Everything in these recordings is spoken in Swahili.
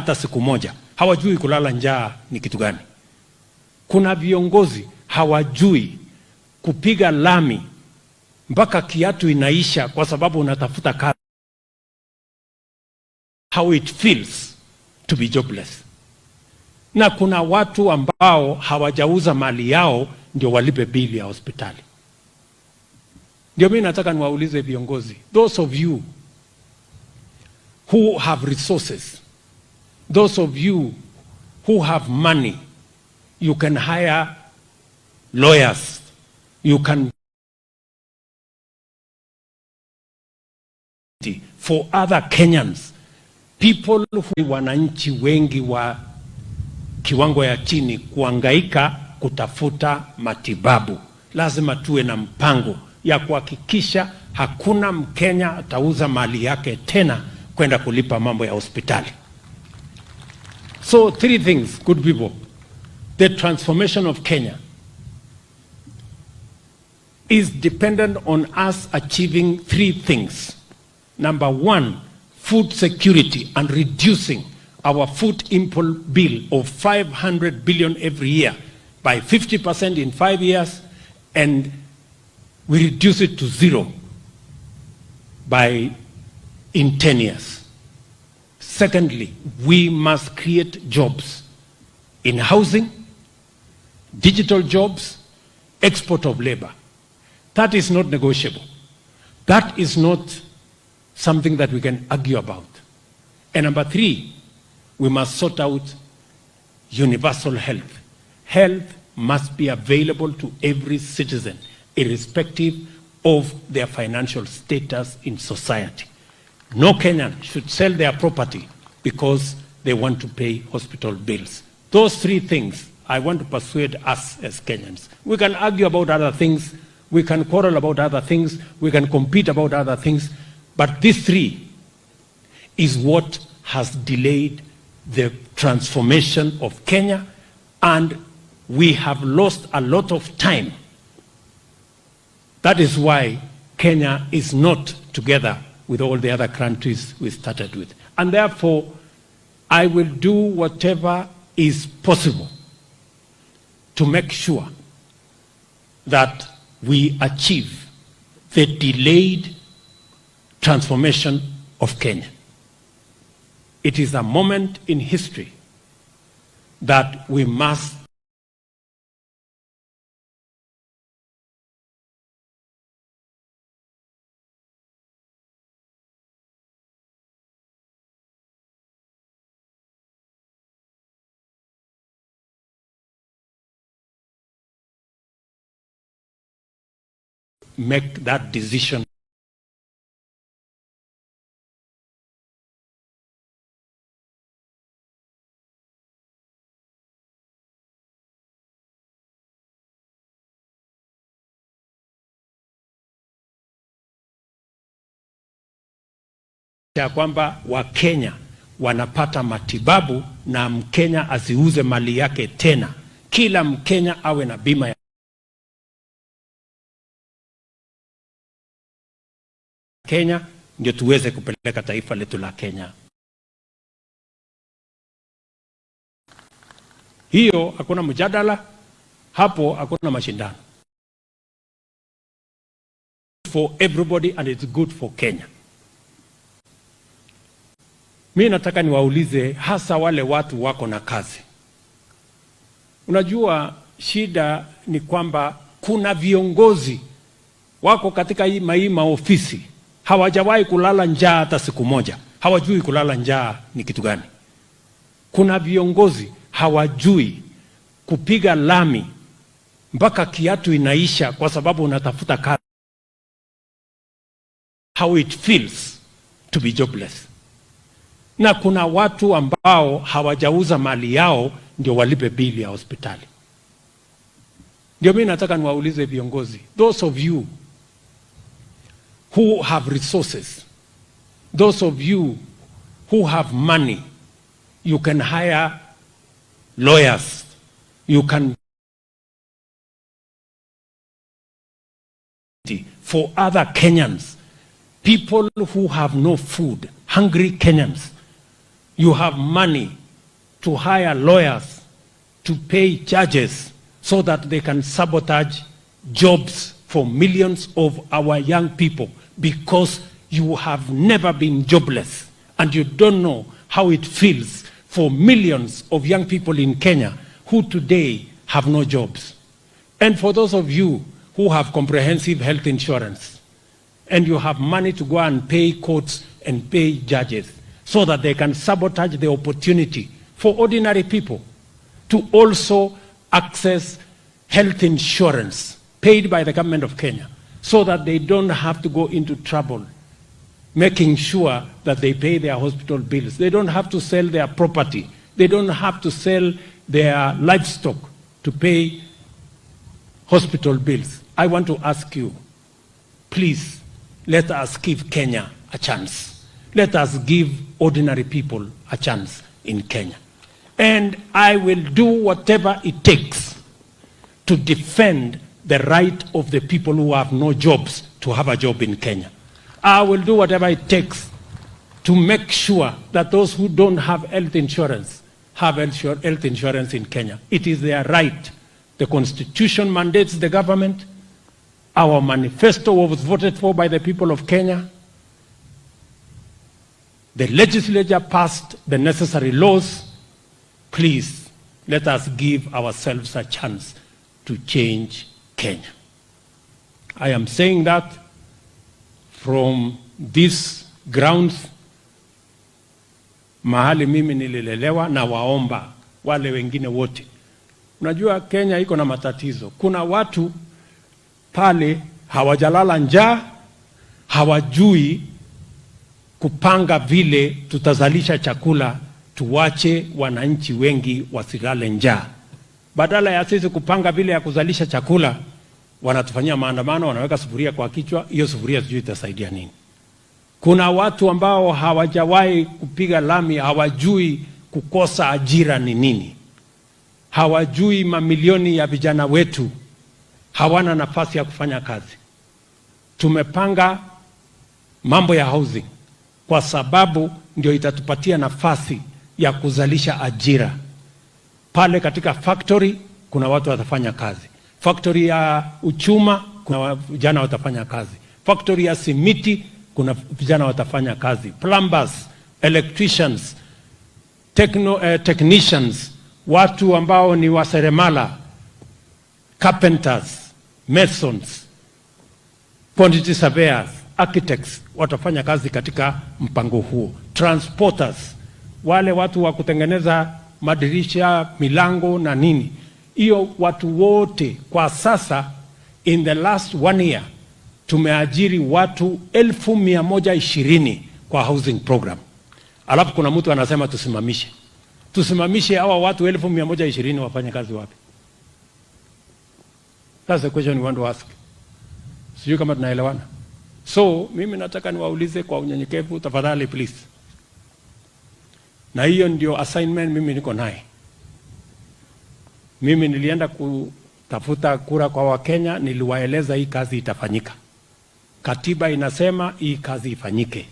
hata siku moja, hawajui kulala njaa ni kitu gani. Kuna viongozi hawajui kupiga lami mpaka kiatu inaisha kwa sababu unatafuta kazi. How it feels to be jobless. Na kuna watu ambao hawajauza mali yao ndio walipe bili ya hospitali. Ndio mimi nataka niwaulize viongozi, those of you who have resources, those of you who have money, you can hire lawyers, you can for other Kenyans, people who wananchi wengi wa kiwango ya chini kuangaika kutafuta matibabu. Lazima tuwe na mpango ya kuhakikisha hakuna Mkenya atauza mali yake tena kwenda kulipa mambo ya hospitali. So 3 things, good people. The transformation of Kenya is dependent on us achieving 3 things. Number 1, food security and reducing our food import bill of 500 billion every year by 50% in 5 years, and we reduce it to 0 in 10 years. Secondly, we must create jobs in housing, digital jobs, export of labor. That is not negotiable. That is not something that we can argue about. And number 3, we must sort out universal health. Health must be available to every citizen, irrespective of their financial status in society. No Kenyan should sell their property because they want to pay hospital bills. Those 3 things I want to persuade us as Kenyans. We can argue about other things, we can quarrel about other things, we can compete about other things, but these 3 is what has delayed the transformation of Kenya, and we have lost a lot of time. That is why Kenya is not together with all the other countries we started with. And therefore, I will do whatever is possible to make sure that we achieve the delayed transformation of Kenya. It is a moment in history that we must make that decision. Ya kwamba Wakenya wanapata matibabu na Mkenya asiuze mali yake tena. Kila Mkenya awe na bima ya Kenya, ndio tuweze kupeleka taifa letu la Kenya. Hiyo hakuna mjadala, hapo hakuna mashindano. For everybody, and it's good for Kenya. Mimi nataka niwaulize hasa wale watu wako na kazi. Unajua shida ni kwamba kuna viongozi wako katika hii maofisi hawajawahi kulala njaa hata siku moja. Hawajui kulala njaa ni kitu gani. Kuna viongozi hawajui kupiga lami mpaka kiatu inaisha kwa sababu unatafuta kazi. How it feels to be jobless. Na kuna watu ambao hawajauza mali yao ndio walipe bili ya hospitali. Ndio mimi nataka niwaulize viongozi, those of you who have resources, those of you who have money, you can hire lawyers, you can for other Kenyans, people who have no food, hungry Kenyans. You have money to hire lawyers, to pay judges so that they can sabotage jobs for millions of our young people, because you have never been jobless and you don't know how it feels for millions of young people in Kenya who today have no jobs. And for those of you who have comprehensive health insurance and you have money to go and pay courts and pay judges so that they can sabotage the opportunity for ordinary people to also access health insurance paid by the government of Kenya, so that they don't have to go into trouble making sure that they pay their hospital bills. They don't have to sell their property. They don't have to sell their livestock to pay hospital bills. I want to ask you, please, let us give Kenya a chance. Let us give ordinary people a chance in Kenya. And I will do whatever it takes to defend the right of the people who have no jobs to have a job in Kenya. I will do whatever it takes to make sure that those who don't have health insurance have health insurance in Kenya. It is their right. The Constitution mandates the government. Our manifesto was voted for by the people of Kenya. The legislature passed the necessary laws. Please, let us give ourselves a chance to change Kenya. I am saying that from these grounds, mahali mimi nililelewa, na waomba wale wengine wote. Unajua Kenya iko na matatizo. Kuna watu pale hawajalala njaa, hawajui kupanga vile tutazalisha chakula, tuwache wananchi wengi wasilale njaa. Badala ya sisi kupanga vile ya kuzalisha chakula, wanatufanyia maandamano, wanaweka sufuria kwa kichwa. Hiyo sufuria sijui itasaidia nini. Kuna watu ambao hawajawahi kupiga lami, hawajui kukosa ajira ni nini. Hawajui mamilioni ya vijana wetu hawana nafasi ya kufanya kazi. Tumepanga mambo ya housing kwa sababu ndio itatupatia nafasi ya kuzalisha ajira. Pale katika factory kuna watu watafanya kazi. Factory ya uchuma kuna vijana watafanya kazi. Factory ya simiti kuna vijana watafanya kazi. Plumbers, electricians, technicians, watu ambao ni waseremala, carpenters, masons, quantity surveyors, architects watafanya kazi katika mpango huo. Transporters, wale watu wa kutengeneza madirisha, milango na nini. Hiyo watu wote kwa sasa, in the last 1 year tumeajiri watu 1,120 kwa housing program. Alafu kuna mtu anasema tusimamishe hawa watu 1,120 wafanye kazi wapi? That's the question we want to ask. Sijui kama tunaelewana. So mimi nataka niwaulize kwa unyenyekevu, tafadhali please. Na hiyo ndio assignment mimi niko naye. Mimi nilienda kutafuta kura kwa Wakenya, niliwaeleza hii kazi itafanyika. Katiba inasema hii kazi ifanyike.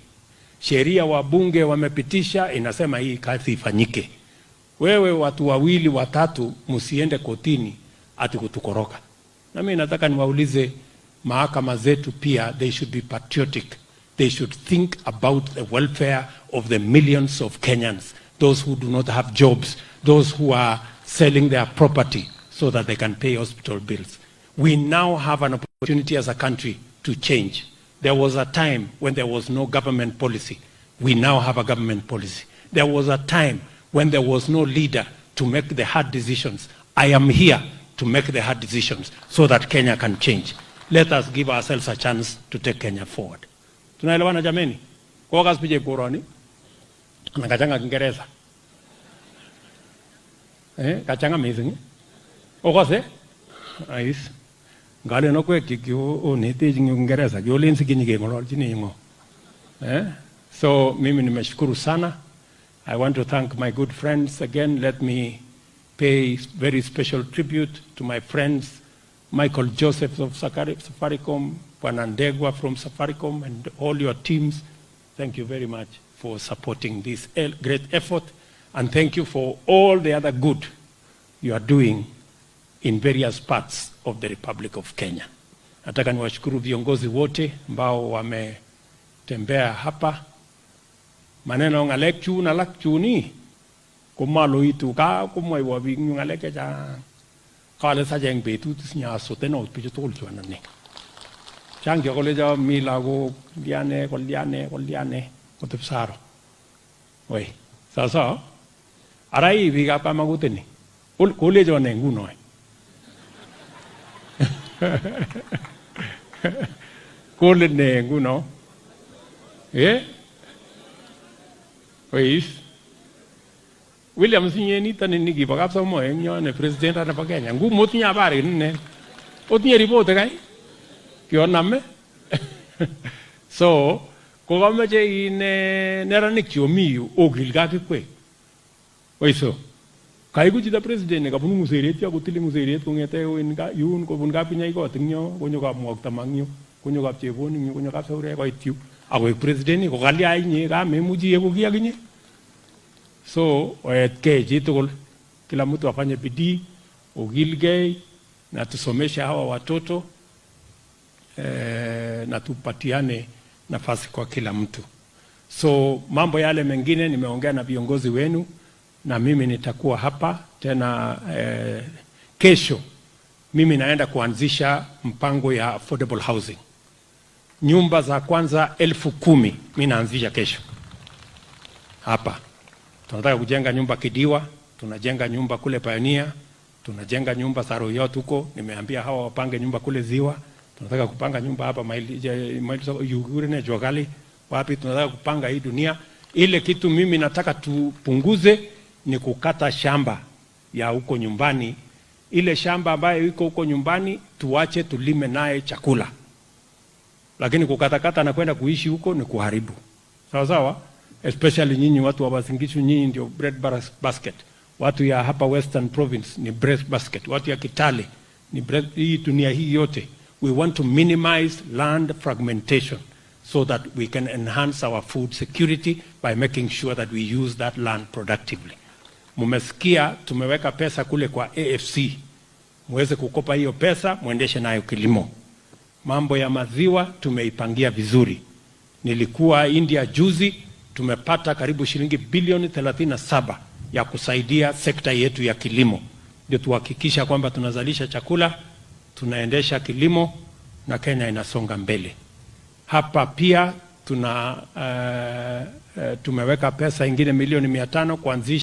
Sheria wa bunge wamepitisha inasema hii kazi ifanyike. Wewe watu wawili watatu msiende kotini ati kutukoroka. Na mimi nataka niwaulize mahakama zetu pia, they should be patriotic. They should think about the welfare of the millions of Kenyans, those who do not have jobs, those who are selling their property so that they can pay hospital bills. We now have an opportunity as a country to change. There was a time when there was no government policy. We now have a government policy. There was a time when there was no leader to make the hard decisions. I am here to make the hard decisions so that Kenya can change. Let us give ourselves a chance to take Kenya forward. Tunaelewana jameni? Kwa kazi pije kuroni. Nakachanga Kiingereza. Kachanga amazing. Okose? Nice. Ngale no kwe kikyo nete Kiingereza. Yolensi kinyige ngolojini ngo. So mimi nimeshukuru sana. I want to thank my good friends again. Let me pay very special tribute to my friends Michael Joseph of Safaricom, Panandegwa from Safaricom, and all your teams. Thank you very much. for supporting this great effort, and thank you for all the other good you are doing in various parts of the Republic of Kenya. Nataka niwashukuru viongozi wote ambao wametembea hapa. Maneno ngalek chu na lak chu ni kumalo itu ka kumwai wa bi ngalek ja kale sa jeng betut nya soteno picho tol chu anane chang yo kole ja milago liane ko tepsaro oi sasa arai biga pa maguteni kole jo ne nguno kole ne nguno ois William sinyeni tani niki bagap sa mo enyo ne president ana Kenya ngu motinya habari ne otinya report kai kyo namme so ko gameje ine neranik chomiyu ogilga kwe oiso kai ku chita president ne kabunu museret ya kutili museret kongete winga yun ko bunga pinyai ko tinyo konyo ka mwakta mangyo konyo ka cheboni nyo konyo ka saure ko itiu ako president ko gali ai nye ka memuji yeko kia kinye. So keji tukul kila mtu afanye bidii ugilgei na tusomeshe hawa watoto na tupatiane nafasi kwa kila mtu. So mambo yale mengine nimeongea na viongozi wenu na mimi nitakuwa hapa tena kesho. Mimi naenda kuanzisha mpango ya affordable housing. Nyumba za kwanza 10,000 mimi naanzisha kesho hapa. Tunataka kujenga nyumba Kidiwa, tunajenga nyumba kule Pioneer, tunajenga nyumba Saroyot huko, nimeambia hawa wapange nyumba kule Ziwa, tunataka kupanga nyumba hapa Yugure na Jogali, wapi tunataka kupanga hii dunia. Ile kitu mimi nataka tupunguze ni kukata shamba ya huko nyumbani. Ile shamba ambayo iko huko nyumbani tuache tulime naye chakula. Lakini kukatakata na kwenda kuishi huko ni kuharibu. Sawa sawa? Especially nyinyi watu wa Wasingishu, nyinyi ndio bread basket. Watu ya hapa Western Province ni bread basket. Watu ya Kitale ni bread. Hii dunia hii yote, we want to minimize land fragmentation so that we can enhance our food security by making sure that we use that land productively. Mumesikia tumeweka pesa kule kwa AFC, muweze kukopa hiyo pesa muendeshe nayo kilimo. Mambo ya maziwa tumeipangia vizuri. Nilikuwa India juzi, tumepata karibu shilingi bilioni 37 ya kusaidia sekta yetu ya kilimo. Ndio tuhakikisha kwamba tunazalisha chakula, tunaendesha kilimo na Kenya inasonga mbele. Hapa pia tumeweka pesa ingine milioni 500 kuanzisha